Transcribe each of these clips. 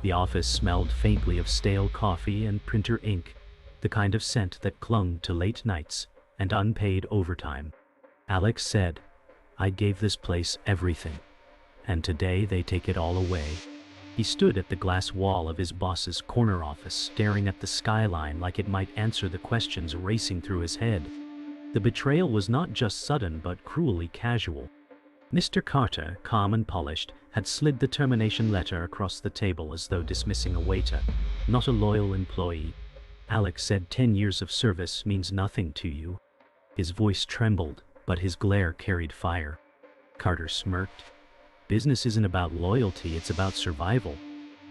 The office smelled faintly of stale coffee and printer ink, the kind of scent that clung to late nights and unpaid overtime. Alex said, "I gave this place everything, and today they take it all away." He stood at the glass wall of his boss's corner office, staring at the skyline like it might answer the questions racing through his head. The betrayal was not just sudden but cruelly casual. Mr. Carter, calm and polished, had slid the termination letter across the table as though dismissing a waiter, not a loyal employee. Alex said, 10 years of service means nothing to you. His voice trembled, but his glare carried fire. Carter smirked. Business isn't about loyalty, it's about survival.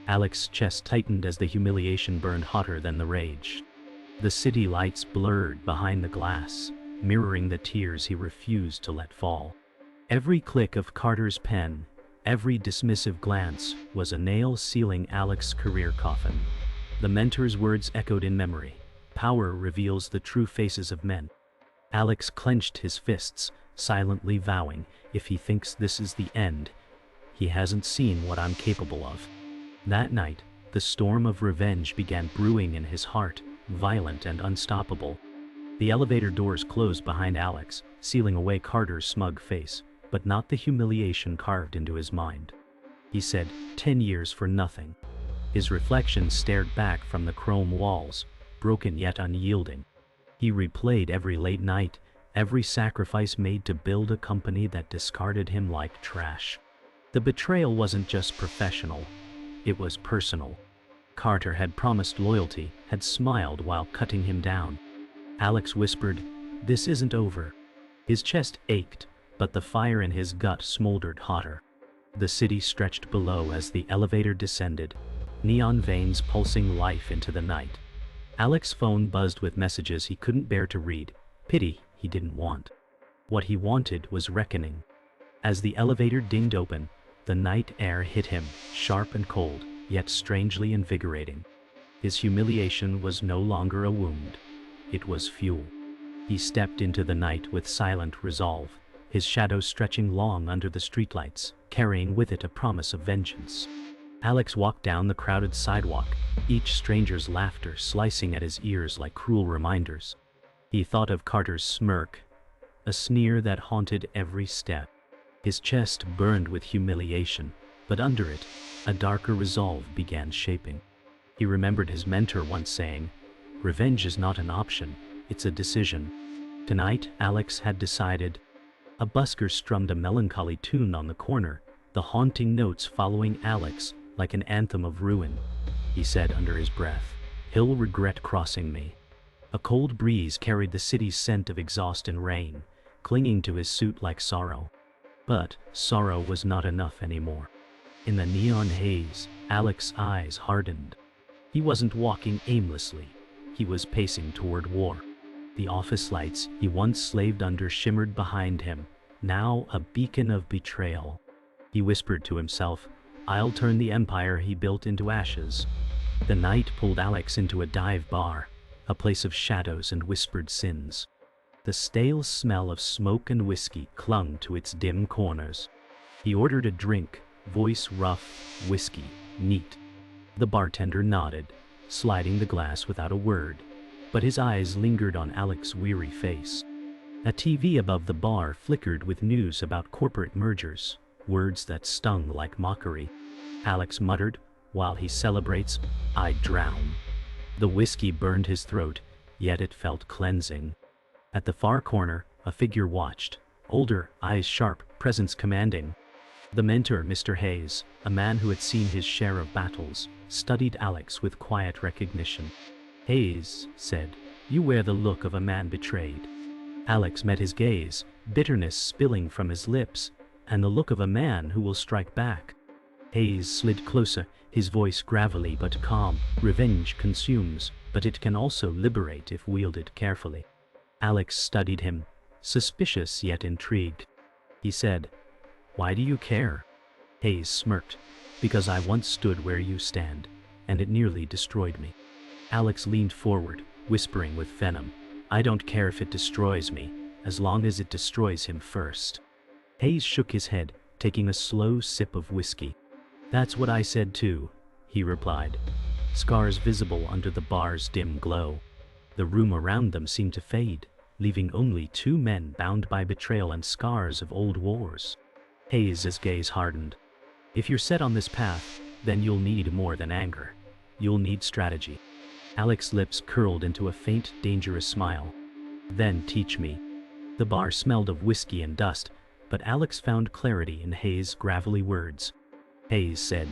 Alex's chest tightened as the humiliation burned hotter than the rage. The city lights blurred behind the glass, mirroring the tears he refused to let fall. Every click of Carter's pen, every dismissive glance, was a nail sealing Alex's career coffin. The mentor's words echoed in memory. Power reveals the true faces of men. Alex clenched his fists, silently vowing, if he thinks this is the end, he hasn't seen what I'm capable of. That night, the storm of revenge began brewing in his heart, violent and unstoppable. The elevator doors closed behind Alex, sealing away Carter's smug face, but not the humiliation carved into his mind. He said, 10 years for nothing. His reflection stared back from the chrome walls, broken yet unyielding. He replayed every late night, every sacrifice made to build a company that discarded him like trash. The betrayal wasn't just professional, it was personal. Carter had promised loyalty, had smiled while cutting him down. Alex whispered, "This isn't over." His chest ached, but the fire in his gut smoldered hotter. The city stretched below as the elevator descended, neon veins pulsing life into the night. Alex's phone buzzed with messages he couldn't bear to read, pity he didn't want. What he wanted was reckoning. As the elevator dinged open, the night air hit him, sharp and cold, yet strangely invigorating. His humiliation was no longer a wound. It was fuel. He stepped into the night with silent resolve, his shadow stretching long under the streetlights, carrying with it a promise of vengeance. Alex walked down the crowded sidewalk, each stranger's laughter slicing at his ears like cruel reminders. He thought of Carter's smirk, a sneer that haunted every step. His chest burned with humiliation, but under it, a darker resolve began shaping. He remembered his mentor once saying, "Revenge is not an option, it's a decision." Tonight, Alex had decided. A busker strummed a melancholy tune on the corner, the haunting notes following Alex like an anthem of ruin. He said under his breath, "He'll regret crossing me." A cold breeze carried the city's scent of exhaust and rain, clinging to his suit like sorrow. But sorrow was not enough anymore. In the neon haze, Alex's eyes hardened. He wasn't walking aimlessly. He was pacing toward war. The office lights he once slaved under shimmered behind him, now a beacon of betrayal. He whispered to himself, "I'll turn the empire he built into ashes." The night pulled Alex into a dive bar, a place of shadows and whispered sins. The stale smell of smoke and whiskey clung to its dim corners. He ordered a drink, voice rough, whiskey, neat. The bartender nodded, sliding the glass without a word, but his eyes lingered on Alex's weary face. A TV above the bar flickered with news about corporate mergers, words that stung like mockery. Alex muttered, "While he celebrates, I drown." The whiskey burned his throat, yet it felt cleansing. At the far corner, a figure watched, older, eyes sharp, presence commanding. The mentor, Mr. Hayes, a man who had seen his share of battles, studied Alex with quiet recognition. Hayes said, "You wear the look of a man betrayed." Alex met his gaze, bitterness spilling from his lips, and the look of a man who will strike back. Hayes slid closer, his voice gravelly but calm. "Revenge consumes, but it can also liberate if wielded carefully." Alex studied him, suspicious yet intrigued. He said, "Why do you care?" Hayes smirked, "Because I once stood where you stand, and it nearly destroyed me." Alex leaned forward, whispering with venom, "I don't care if it destroys me, as long as it destroys him first." Hayes shook his head, taking a slow sip of whiskey. "That's what I said too," he replied, scars visible under the bar's dim glow. The room around them seemed to fade, leaving only two men bound by betrayal and scars of old wars. Hayes' gaze hardened. If you're set on this path, then you'll need more than anger. You'll need strategy. Alex's lips curled into a faint, dangerous smile. Then teach me. The bar smelled of whiskey and dust, but Alex found clarity in Hayes' gravelly words. Hayes said,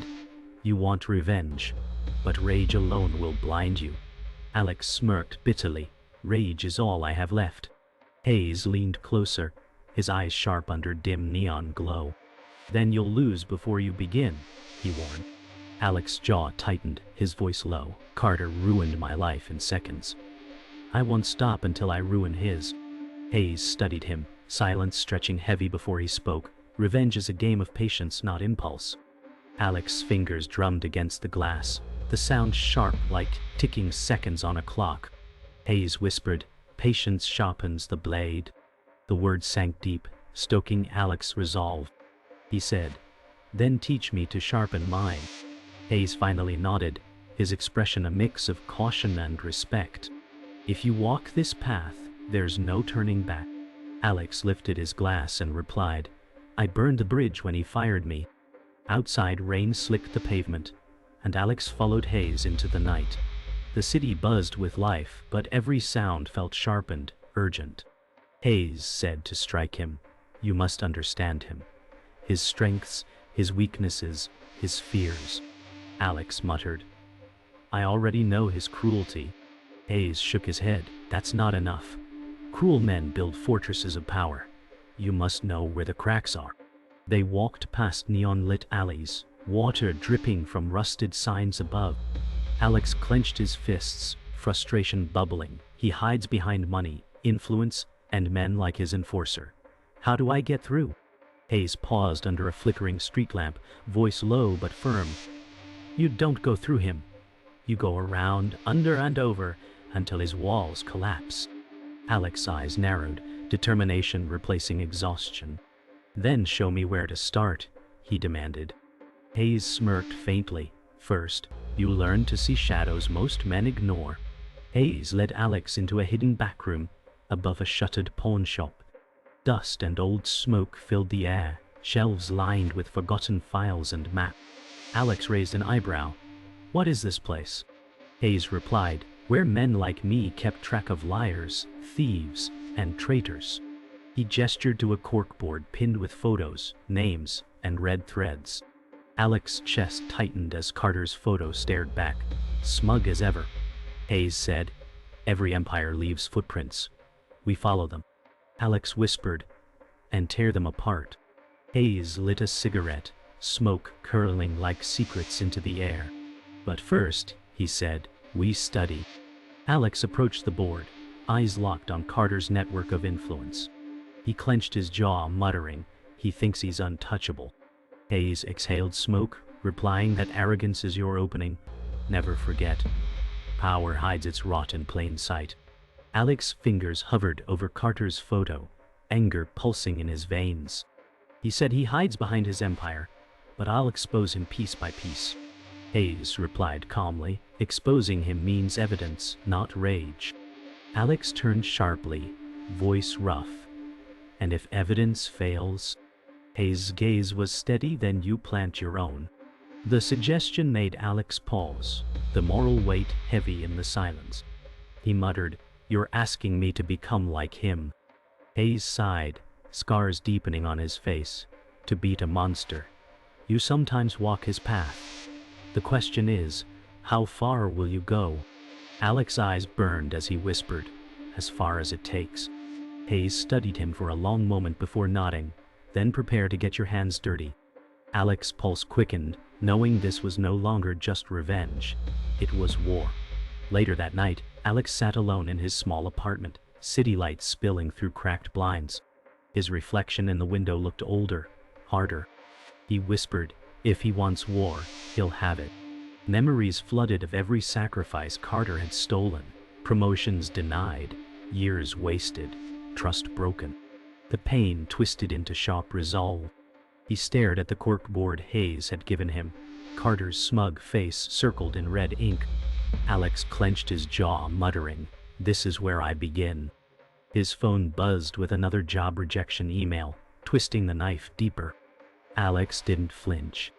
"You want revenge, but rage alone will blind you." Alex smirked bitterly. "Rage is all I have left." Hayes leaned closer, his eyes sharp under dim neon glow. "Then you'll lose before you begin," he warned. Alex's jaw tightened, his voice low. "Carter ruined my life in seconds. I won't stop until I ruin his." Hayes studied him, silence stretching heavy before he spoke. "Revenge is a game of patience, not impulse." Alex's fingers drummed against the glass, the sound sharp like ticking seconds on a clock. Hayes whispered, "Patience sharpens the blade." The words sank deep, stoking Alex's resolve. He said, "Then teach me to sharpen mine." Hayes finally nodded, his expression a mix of caution and respect. "If you walk this path, there's no turning back." Alex lifted his glass and replied, "I burned the bridge when he fired me." Outside, rain slicked the pavement, and Alex followed Hayes into the night. The city buzzed with life, but every sound felt sharpened, urgent. Hayes said to strike him, "You must understand him. His strengths, his weaknesses, his fears." Alex muttered, "I already know his cruelty." Hayes shook his head. "That's not enough. Cruel men build fortresses of power. You must know where the cracks are." They walked past neon-lit alleys, water dripping from rusted signs above. Alex clenched his fists, frustration bubbling. He hides behind money, influence, and men like his enforcer. "How do I get through?" Hayes paused under a flickering street lamp, voice low but firm. "You don't go through him. You go around, under and over, until his walls collapse." Alex's eyes narrowed, determination replacing exhaustion. "Then show me where to start," he demanded. Hayes smirked faintly. "First, you learn to see shadows most men ignore." Hayes led Alex into a hidden backroom, above a shuttered pawn shop. Dust and old smoke filled the air, shelves lined with forgotten files and maps. Alex raised an eyebrow. "What is this place?" Hayes replied, "Where men like me kept track of liars, thieves, and traitors." He gestured to a corkboard pinned with photos, names, and red threads. Alex's chest tightened as Carter's photo stared back, smug as ever. Hayes said, "Every empire leaves footprints. We follow them." Alex whispered, "And tear them apart." Hayes lit a cigarette, smoke curling like secrets into the air. "But first," he said, "we study." Alex approached the board, eyes locked on Carter's network of influence. He clenched his jaw, muttering, "He thinks he's untouchable." Hayes exhaled smoke, replying that arrogance is your opening. Never forget. Power hides its rot in plain sight. Alex's fingers hovered over Carter's photo, anger pulsing in his veins. He said he hides behind his empire, but I'll expose him piece by piece. Hayes replied calmly, "Exposing him means evidence, not rage." Alex turned sharply, voice rough. "And if evidence fails?" Hayes' gaze was steady. "Then you plant your own." The suggestion made Alex pause, the moral weight heavy in the silence. He muttered, "You're asking me to become like him." Hayes sighed, scars deepening on his face. "To beat a monster, you sometimes walk his path. The question is, how far will you go?" Alex's eyes burned as he whispered, "As far as it takes." Hayes studied him for a long moment before nodding. "Then prepare to get your hands dirty." Alex's pulse quickened, knowing this was no longer just revenge. It was war. Later that night, Alex sat alone in his small apartment, city lights spilling through cracked blinds. His reflection in the window looked older, harder. He whispered, "If he wants war, he'll have it." Memories flooded of every sacrifice Carter had stolen, promotions denied, years wasted, trust broken. The pain twisted into sharp resolve. He stared at the corkboard Hayes had given him, Carter's smug face circled in red ink. Alex clenched his jaw, muttering, "This is where I begin." His phone buzzed with another job rejection email, twisting the knife deeper. Alex didn't flinch.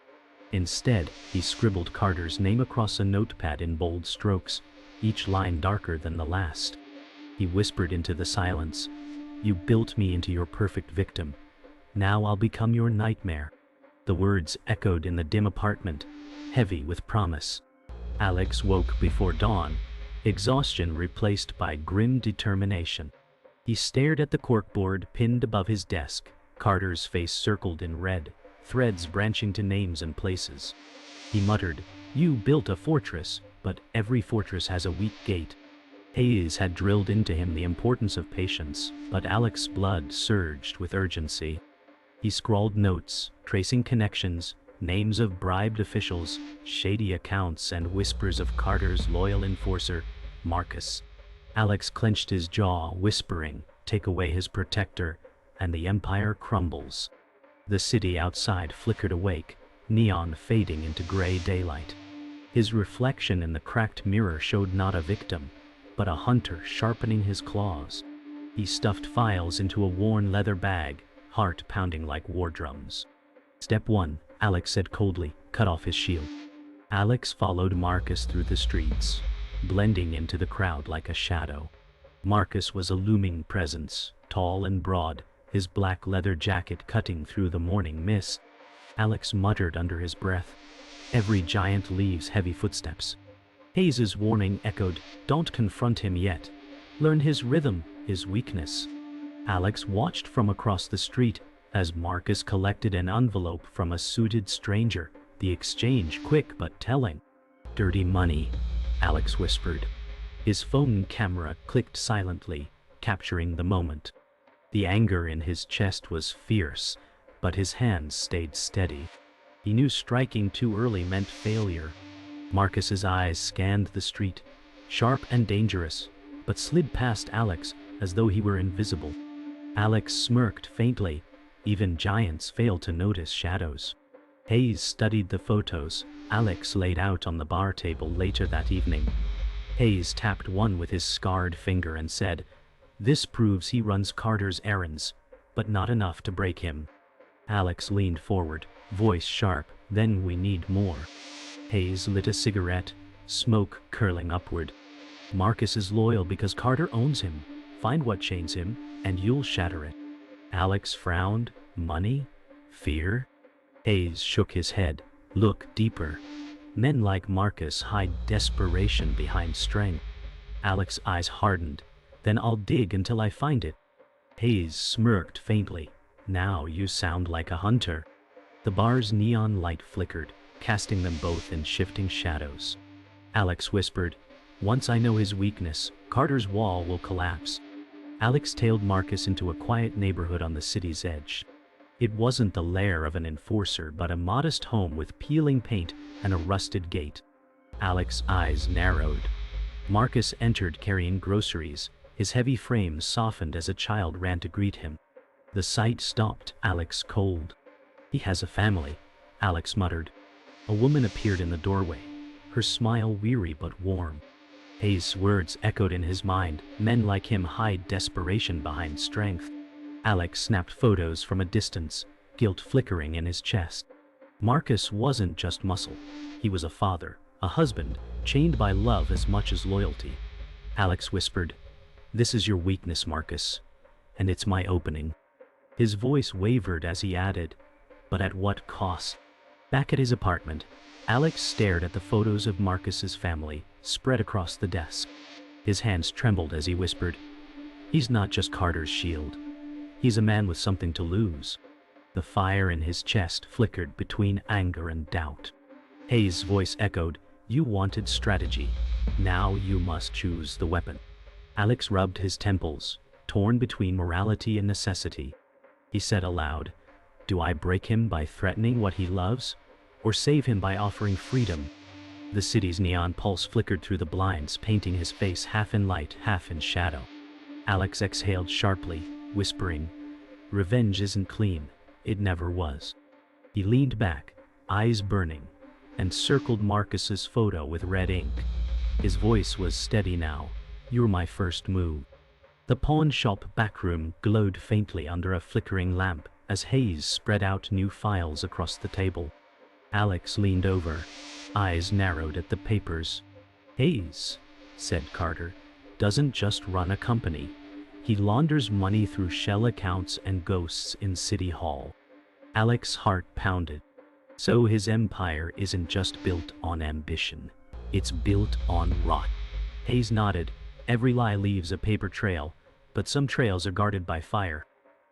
Instead, he scribbled Carter's name across a notepad in bold strokes, each line darker than the last. He whispered into the silence, "You built me into your perfect victim. Now I'll become your nightmare." The words echoed in the dim apartment, heavy with promise. Alex woke before dawn, exhaustion replaced by grim determination. He stared at the corkboard pinned above his desk, Carter's face circled in red, threads branching to names and places. He muttered, "You built a fortress, but every fortress has a weak gate." Hayes had drilled into him the importance of patience, but Alex's blood surged with urgency. He scrawled notes, tracing connections, names of bribed officials, shady accounts, and whispers of Carter's loyal enforcer, Marcus. Alex clenched his jaw, whispering, "Take away his protector, and the empire crumbles." The city outside flickered awake, neon fading into gray daylight. His reflection in the cracked mirror showed not a victim, but a hunter sharpening his claws. He stuffed files into a worn leather bag, heart pounding like war drums. "Step 1, Alex said coldly, "cut off his shield." Alex followed Marcus through the streets, blending into the crowd like a shadow. Marcus was a looming presence, tall and broad, his black leather jacket cutting through the morning mist. Alex muttered under his breath, "Every giant leaves heavy footsteps." Hayes's warning echoed, "Don't confront him yet. Learn his rhythm, his weakness." Alex watched from across the street as Marcus collected an envelope from a suited stranger, the exchange quick but telling. "Dirty money," Alex whispered. His phone camera clicked silently, capturing the moment. The anger in his chest was fierce, but his hands stayed steady. He knew striking too early meant failure. Marcus's eyes scanned the street, sharp and dangerous, but slid past Alex as though he were invisible. Alex smirked faintly. Even giants fail to notice shadows. Hayes studied the photos Alex laid out on the bar table later that evening. Hayes tapped one with his scarred finger and said, "This proves he runs Carter's errands, but not enough to break him." Alex leaned forward, voice sharp, "Then we need more." Hayes lit a cigarette, smoke curling upward. "Marcus is loyal because Carter owns him. Find what chains him, and you'll shatter it." Alex frowned. "Money? Fear?" Hayes shook his head. "Look deeper. Men like Marcus hide desperation behind strength." Alex's eyes hardened. "Then I'll dig until I find it." Hayes smirked faintly. "Now you sound like a hunter." The bar's neon light flickered, casting them both in shifting shadows. Alex whispered, "Once I know his weakness, Carter's wall will collapse." Alex tailed Marcus into a quiet neighborhood on the city's edge. It wasn't the lair of an enforcer, but a modest home with peeling paint and a rusted gate. Alex's eyes narrowed. Marcus entered carrying groceries, his heavy frame softened as a child ran to greet him. The sight stopped Alex cold. "He has a family," Alex muttered. A woman appeared in the doorway, her smile weary but warm. Hayes' words echoed in his mind, "Men like him hide desperation behind strength." Alex snapped photos from a distance, guilt flickering in his chest. Marcus wasn't just muscle. He was a father, a husband, chained by love as much as loyalty. Alex whispered, "This is your weakness, Marcus, and it's my opening." His voice wavered as he added, "But at what cost?" Back at his apartment, Alex stared at the photos of Marcus's family spread across the desk. His hands trembled as he whispered, "He's not just Carter's shield. He's a man with something to lose." The fire in his chest flickered between anger and doubt. Hayes' voice echoed, "You wanted strategy. Now you must choose the weapon." Alex rubbed his temples, torn between morality and necessity. He said aloud, "Do I break him by threatening what he loves, or save him by offering freedom?" The city's neon pulse flickered through the blinds, painting his face half in light, half in shadow. Alex exhaled sharply, whispering, "Revenge isn't clean. It never was." He leaned back, eyes burning. and circled Marcus's photo with red ink. His voice was steady now. "You're my first move." The pawn shop backroom glowed faintly under a flickering lamp as Hayes spread out new files across the table. Alex leaned over, eyes narrowed at the papers. "Hayes," said Carter, "doesn't just run a company. He launders money through shell accounts and ghosts in City Hall." Alex's heart pounded. So his empire isn't just built on ambition. It's built on rot. Hayes nodded. "Every lie leaves a paper trail, but some trails are guarded by fire."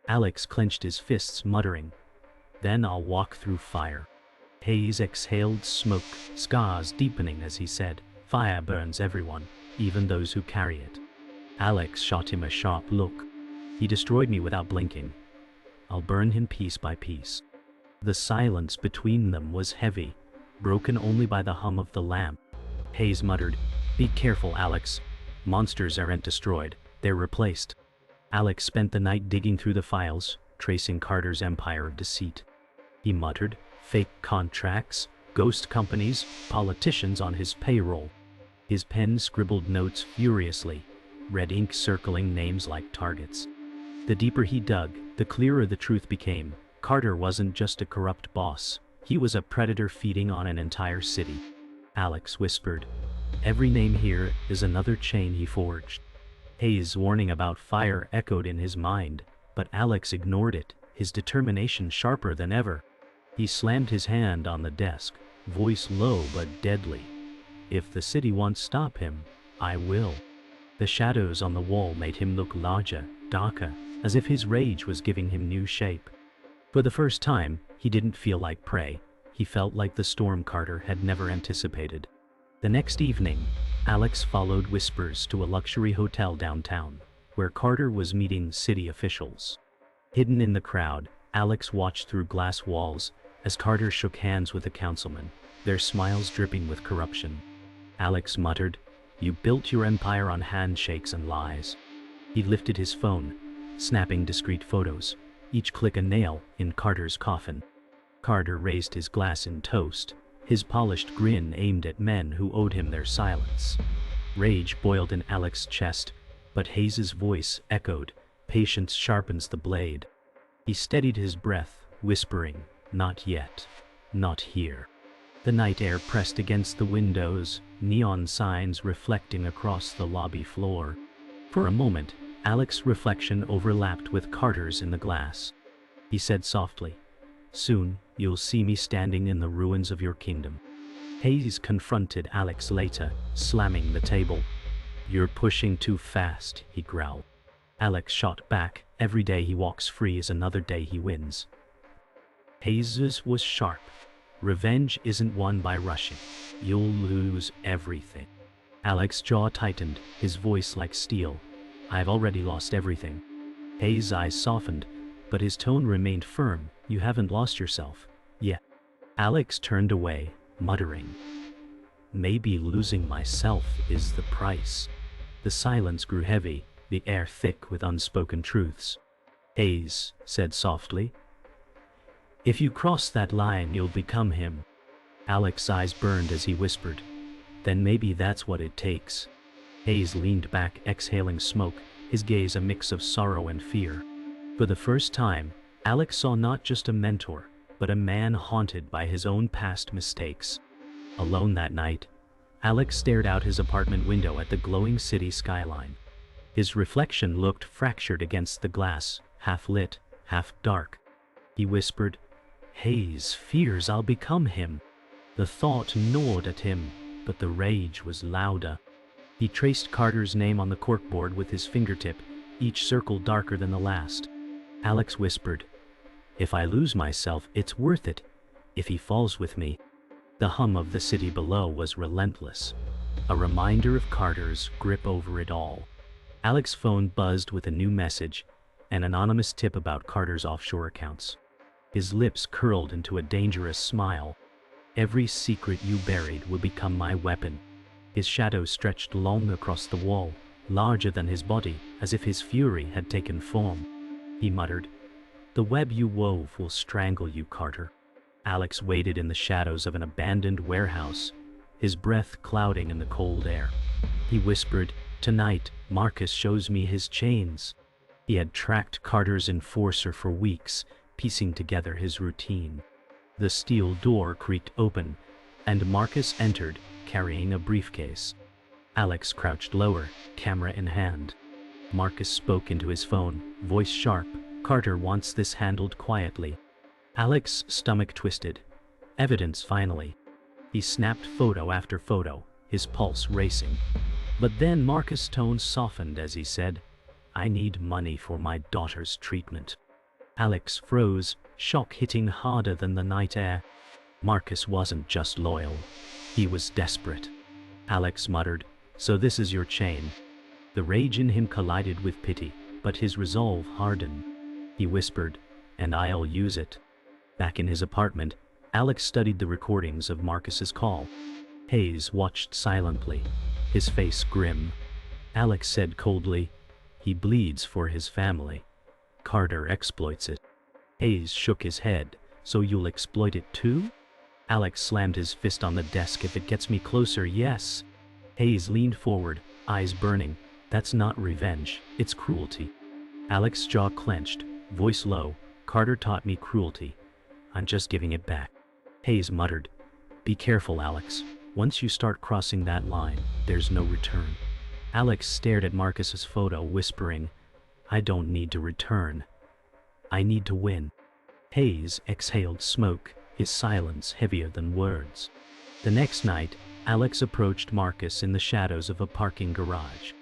Alex clenched his fists, muttering, "Then I'll walk through fire." Hayes exhaled smoke, scars deepening as he said, "Fire burns everyone, even those who carry it." Alex shot him a sharp look. "He destroyed me without blinking. I'll burn him piece by piece." The silence between them was heavy, broken only by the hum of the lamp. Hayes muttered, "Be careful, Alex. Monsters aren't destroyed, they're replaced." Alex spent the night digging through the files, tracing Carter's empire of deceit. He muttered, "Fake contracts, ghost companies, politicians on his payroll." His pen scribbled notes furiously, red ink circling names like targets. The deeper he dug, the clearer the truth became. Carter wasn't just a corrupt boss. He was a predator feeding on an entire city. Alex whispered, "Every name here is another chain he forged." Hayes' warning about fire echoed in his mind, but Alex ignored it, his determination sharper than ever. He slammed his hand on the desk, voice low but deadly. "If the city won't stop him, I will." The shadows on the wall made him look larger, darker, as if his rage was giving him new shape. For the first time, he didn't feel like prey. He felt like the storm Carter had never anticipated. The next evening, Alex followed Whispers to a luxury hotel downtown, where Carter was meeting city officials. Hidden in the crowd, Alex watched through glass walls as Carter shook hands with the councilman, their smiles dripping with corruption. Alex muttered, "You built your empire on handshakes and lies." He lifted his phone, snapping discreet photos, each click a nail in Carter's coffin. Carter raised his glass in toast, his polished grin aimed at men who owed him their silence. Rage boiled in Alex's chest, but Hayes' voice echoed, "Patience sharpens the blade." He steadied his breath, whispering, "Not yet. Not here." The night air pressed against the windows, neon signs reflecting across the lobby floor. For a moment, Alex's reflection overlapped with Carter's in the glass. He said softly, "Soon, you'll see me standing in the ruins of your kingdom." Hayes confronted Alex later, slamming the table. "You're pushing too fast," he growled. Alex shot back, "Every day he walks free is another day he wins." Hayes' was sharp. "Revenge isn't won by rushing. You'll lose everything." Alex's jaw tightened, his voice like steel. "I've already lost everything." Hayes' eyes softened, but his tone remained firm. "You haven't lost yourself yet." Alex turned away, muttering, "Maybe losing myself is the price." The silence grew heavy, the air thick with unspoken truths. Hayes said softly, "If you cross that line, you'll become him." Alex's eyes burned as he whispered, "Then maybe that's what it takes." Hayes leaned back, exhaling smoke, his gaze a mix of sorrow and fear. For the first time, Alex saw not just a mentor, but a man haunted by his own past mistakes. Alone that night, Alex stared out his apartment window at the glowing city skyline. His reflection looked fractured against the glass, half lit, half dark. He whispered, "Hayes fears I'll become him." The thought gnawed at him, but the rage was louder. He traced Carter's name on the corkboard with his fingertip, each circle darker than the last. Alex whispered, "If I lose myself, it's worth it. If he falls with me." The hum of the city below was relentless, a reminder of Carter's grip over it all. Alex's phone buzzed with a new message, an anonymous tip about Carter's offshore accounts. His lips curled into a dangerous smile. "Every secret you buried will become my weapon." His shadow stretched long across the wall, larger than his body, as if his fury had taken form. He muttered, "The web you wove will strangle you, Carter." Alex waited in the shadows of an abandoned warehouse, his breath clouding in the cold air. He whispered, "Tonight, Marcus shows me his chains." He had tracked Carter's enforcer for weeks, piecing together his routine. The steel door creaked open, and Marcus entered, carrying a briefcase. Alex crouched lower, camera in hand. Marcus spoke into his phone, voice sharp. "Carter wants this handled quietly." Alex's stomach twisted. Evidence, finally. He snapped photo after photo, his pulse racing. But then Marcus' tone softened as he said, "I need money for my daughter's treatment." Alex froze, shock hitting harder than the night air. Marcus wasn't just loyal. He was desperate. Alex muttered, "So this is your chain." The rage in him collided with pity, but his resolve hardened. He whispered, "And I'll use it." Back in his apartment, Alex studied the recordings of Marcus's call. Hayes watched silently, his face grim. Alex said coldly, "He bleeds for his family. Carter exploits it." Hayes shook his head, "So you'll exploit it too?" Alex slammed his fist on the desk. "If it gets me closer, yes." Hayes leaned forward, eyes burning. "That's not revenge, it's cruelty." Alex's jaw clenched, voice low. "Carter taught me cruelty. I'm just giving it back." Hayes muttered, "Be careful, Alex. Once you start crossing that line, there's no return." Alex stared at Marcus's photo, whispering, "I don't need to return. I need to win." Hayes exhaled smoke, his silence heavier than words. The next night, Alex approached Marcus in the shadows of a parking garage.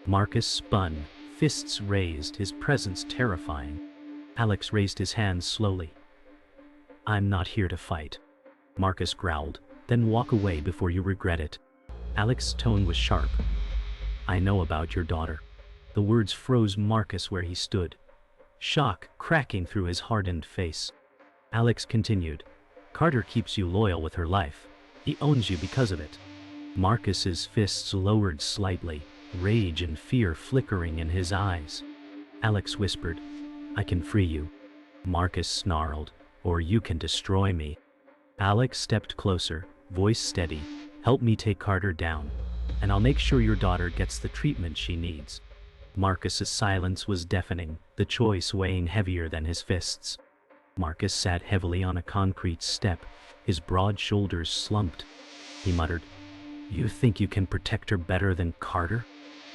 Marcus spun, fists raised, his presence terrifying. Alex raised his hands slowly. "I'm not here to fight." Marcus growled, "Then walk away before you regret it." Alex's tone was sharp. "I know about your daughter." The words froze Marcus where he stood, shock cracking through his hardened face. Alex continued, "Carter keeps you loyal with her life. He owns you because of it." Marcus's fists lowered slightly, rage and fear flickering in his eyes. Alex whispered, "I can free you." Marcus snarled, "Or you can destroy me." Alex stepped closer, voice steady, "Help me take Carter down, and I'll make sure your daughter gets the treatment she needs." Marcus's silence was deafening, the choice weighing heavier than his fists. Marcus sat heavily on a concrete step, his broad shoulders slumped. He muttered, "You think you can protect her better than Carter?"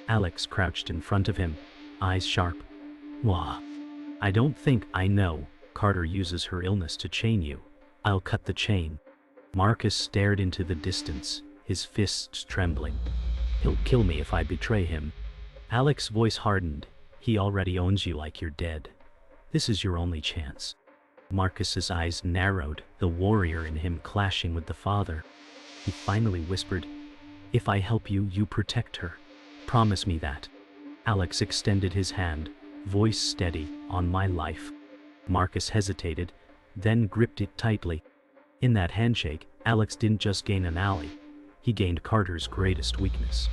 Alex crouched in front of him, eyes sharp. "Wah. I don't think I know. Carter uses her illness to chain you. I'll cut the chain." Marcus stared into the distance, his fists trembling. "He'll kill me if I betray him." Alex's voice hardened. "He already owns you like you're dead. This is your only chance." Marcus's eyes narrowed, the warrior in him clashing with the father. He finally whispered, "If I help you, you protect her. Promise me that." Alex extended his hand, voice steady, "On my life." Marcus hesitated, then gripped it tightly. In that handshake, Alex didn't just gain an ally. He gained Carter's greatest weakness.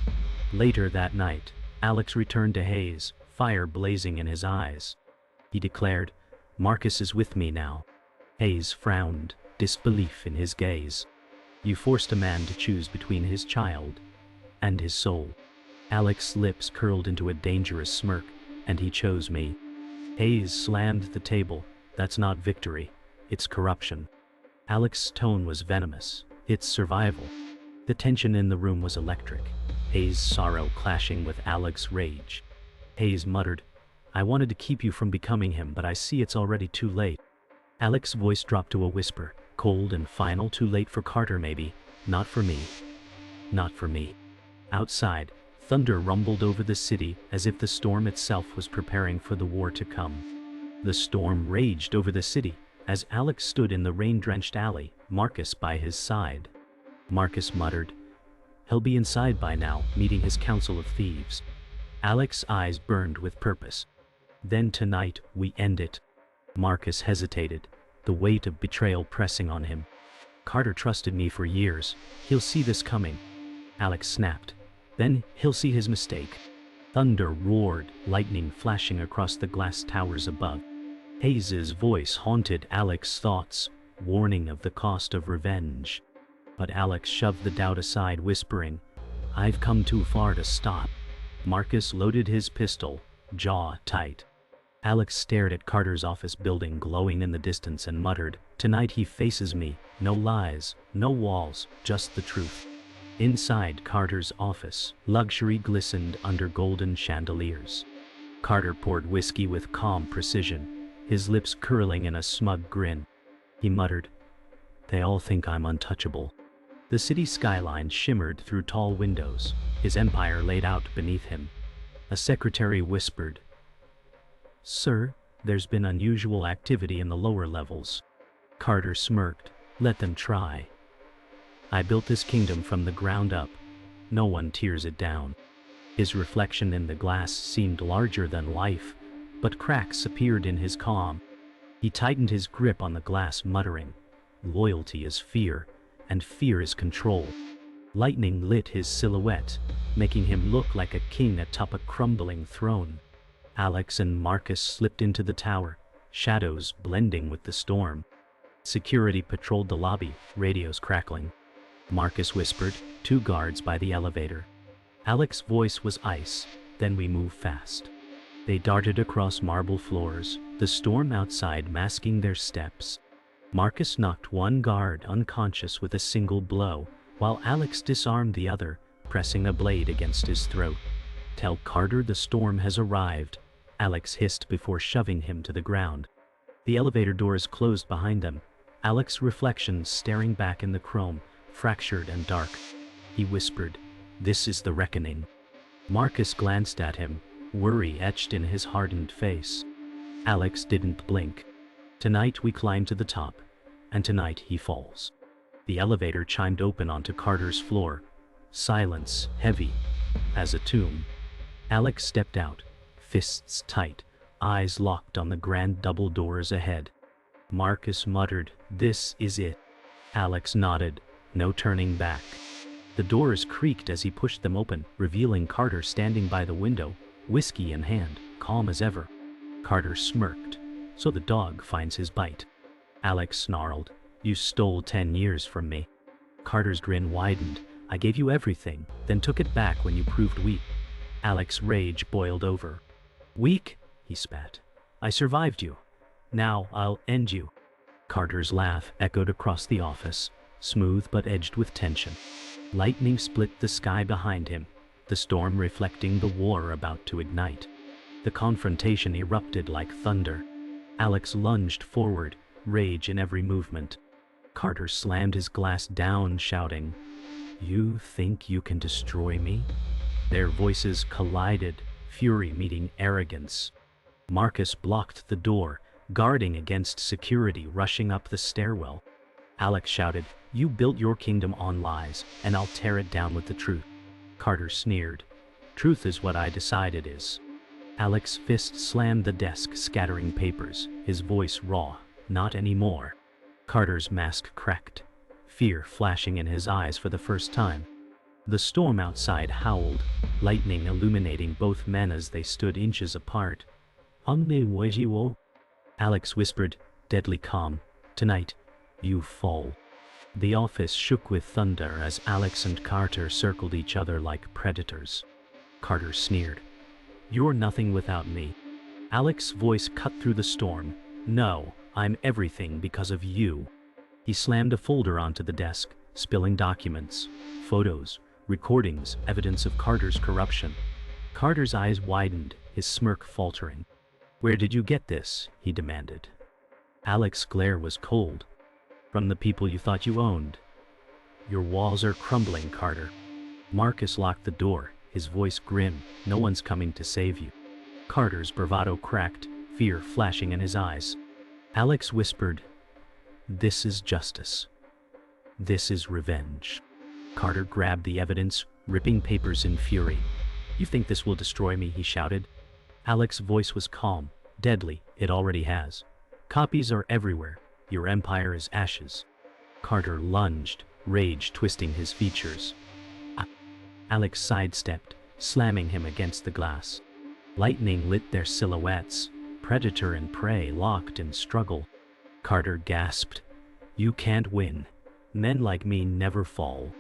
Later that night, Alex returned to Hayes, fire blazing in his eyes. He declared, "Marcus is with me now." Hayes frowned, disbelief in his gaze. "You forced a man to choose between his child and his soul." Alex's lips curled into a dangerous smirk, "And he chose me." Hayes slammed the table. "That's not victory, it's corruption." Alex's tone was venomous, it's survival. The tension in the room was electric, Hayes' sorrow clashing with Alex's rage. Hayes muttered, "I wanted to keep you from becoming him, but I see it's already too late." Alex's voice dropped to a whisper, cold and final. "Too late for Carter maybe, not for me. Not for me." Outside, thunder rumbled over the city as if the storm itself was preparing for the war to come. The storm raged over the city as Alex stood in the rain-drenched alley, Marcus by his side. Marcus muttered, "He'll be inside by now, meeting his council of thieves." Alex's eyes burned with purpose. "Then tonight, we end it." Marcus hesitated, the weight of betrayal pressing on him. "Carter trusted me for years. He'll see this coming." Alex snapped. "Then he'll see his mistake." Thunder roared, lightning flashing across the glass towers above. Hayes's voice haunted Alex's thoughts. warning of the cost of revenge. But Alex shoved the doubt aside, whispering, "I've come too far to stop." Marcus loaded his pistol, jaw tight. Alex stared at Carter's office building glowing in the distance and muttered, "Tonight he faces me, no lies, no walls, just the truth." Inside Carter's office, luxury glistened under golden chandeliers. Carter poured whiskey with calm precision, his lips curling in a smug grin. He muttered, "They all think I'm untouchable." The city skyline shimmered through tall windows, his empire laid out beneath him. A secretary whispered, "Sir, there's been unusual activity in the lower levels." Carter smirked, "Let them try. I built this kingdom from the ground up. No one tears it down." His reflection in the glass seemed larger than life, but cracks appeared in his calm. He tightened his grip on the glass, muttering, "Loyalty is fear, and fear is control." Lightning lit his silhouette, making him look like a king atop a crumbling throne. Alex and Marcus slipped into the tower, shadows blending with the storm. Security patrolled the lobby, radios crackling. Marcus whispered, "2 guards by the elevator." Alex's voice was ice, "Then we move fast." They darted across marble floors, the storm outside masking their steps. Marcus knocked one guard unconscious with a single blow, while Alex disarmed the other, pressing a blade against his throat. "Tell Carter the storm has arrived," Alex hissed before shoving him to the ground. The elevator doors closed behind them, Alex's reflection staring back in the chrome, fractured and dark. He whispered, "This is the reckoning." Marcus glanced at him, worry etched in his hardened face. Alex didn't blink. "Tonight we climb to the top, and tonight he falls." The elevator chimed open onto Carter's floor. Silence, heavy as a tomb. Alex stepped out, fists tight, eyes locked on the grand double doors ahead. Marcus muttered, "This is it." Alex nodded, no turning back. The doors creaked as he pushed them open, revealing Carter standing by the window, whiskey in hand, calm as ever. Carter smirked. "So the dog finds his bite." Alex snarled, "You stole 10 years from me." Carter's grin widened. "I gave you everything, then took it back when you proved weak." Alex's rage boiled over. "Weak?" he spat. "I survived you. Now I'll end you." Carter's laugh echoed across the office, smooth but edged with tension. Lightning split the sky behind him, the storm reflecting the war about to ignite. The confrontation erupted like thunder. Alex lunged forward, rage in every movement. Carter slammed his glass down, shouting, "You think you can destroy me?" Their voices collided, fury meeting arrogance. Marcus blocked the door, guarding against security rushing up the stairwell. Alex shouted, "You built your kingdom on lies, and I'll tear it down with the truth." Carter sneered, "Truth is what I decide it is." Alex's fist slammed the desk, scattering papers, his voice raw, "Not anymore." Carter's mask cracked, fear flashing in his eyes for the first time. The storm outside howled, lightning illuminating both men as they stood inches apart. Alex whispered, deadly calm, "Tonight, you fall." The office shook with thunder as Alex and Carter circled each other like predators. Carter sneered, "You're nothing without me." Alex's voice cut through the storm, "No, I'm everything because of you." He slammed a folder onto the desk, spilling documents, photos, recordings, evidence of Carter's corruption. Carter's eyes widened, his smirk faltering. "Where did you get this?" he demanded. Alex's glare was cold. "From the people you thought you owned." "Your walls are crumbling, Carter." Marcus locked the door, his voice grim, "No one's coming to save you." Carter's bravado cracked, fear flashing in his eyes. Alex whispered, "This is justice. This is revenge." Carter grabbed the evidence, ripping papers in fury. "You think this will destroy me?" he shouted. Alex's voice was calm, deadly, "It already has. Copies are everywhere. Your empire is ashes." Carter lunged, rage twisting his features. Alex sidestepped, slamming him against the glass. Lightning lit their silhouettes, predator and prey locked in struggle. Carter gasped, You can't win. Men like me never fall.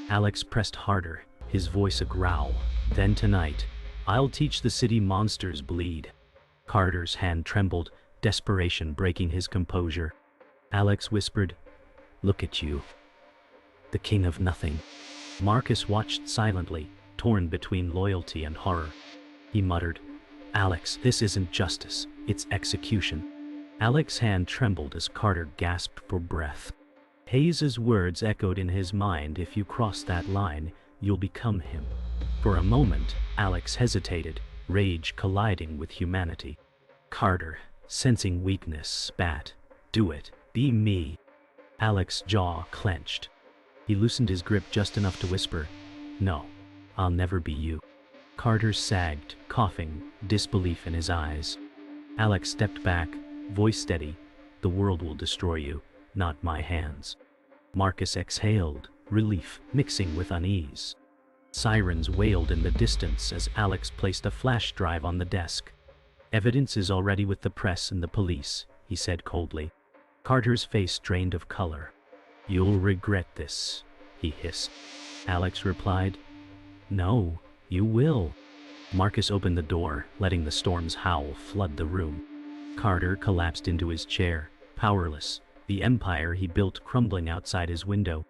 Alex pressed harder, his voice a growl. Then tonight, I'll teach the city monsters bleed. Carter's hand trembled, desperation breaking his composure. Alex whispered, "Look at you. The king of nothing." Marcus watched silently, torn between loyalty and horror. He muttered, "Alex, this isn't justice, it's execution." Alex's hand trembled as Carter gasped for breath. Hayes's words echoed in his mind, "If you cross that line, you'll become him." For a moment, Alex hesitated, rage colliding with humanity. Carter, sensing weakness, spat, "Do it, be me." Alex's jaw clenched. He loosened his grip just enough to whisper, "No, I'll never be you." Carter sagged, coughing, disbelief in his eyes. Alex stepped back, voice steady, "The world will destroy you, not my hands." Marcus exhaled, relief mixing with unease. Sirens wailed in the distance as Alex placed a flash drive on the desk. "Evidence is already with the press and the police," he said coldly. Carter's face drained of color. "You'll regret this," he hissed. Alex replied, "No, you will." Marcus opened the door, letting the storm's howl flood the room. Carter collapsed into his chair, powerless, the empire he built crumbling outside his window.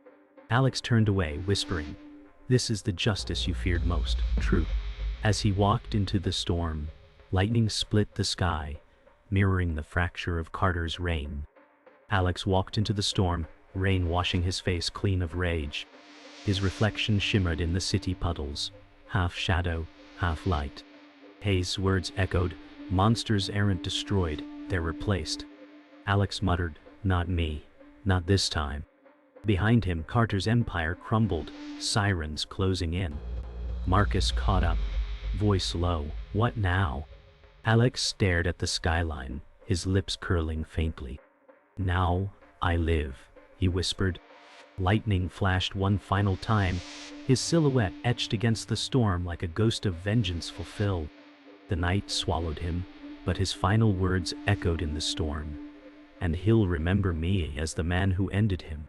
Alex turned away, whispering, "This is the justice you feared most, true." As he walked into the storm, lightning split the sky, mirroring the fracture of Carter's reign. Alex walked into the storm, rain washing his face clean of rage. His reflection shimmered in the city puddles, half shadow, half light. Hayes' words echoed, "Monsters aren't destroyed, they're replaced." Alex muttered, "Not me, not this time." Behind him, Carter's empire crumbled, sirens closing in. Marcus caught up, voice low, "What now?" Alex stared at the skyline, his lips curling faintly. "Now I live," he whispered. Lightning flashed one final time, his silhouette etched against the storm like a ghost of vengeance fulfilled. The night swallowed him, but his final words echoed in the storm. "And he'll remember me as the man who ended him."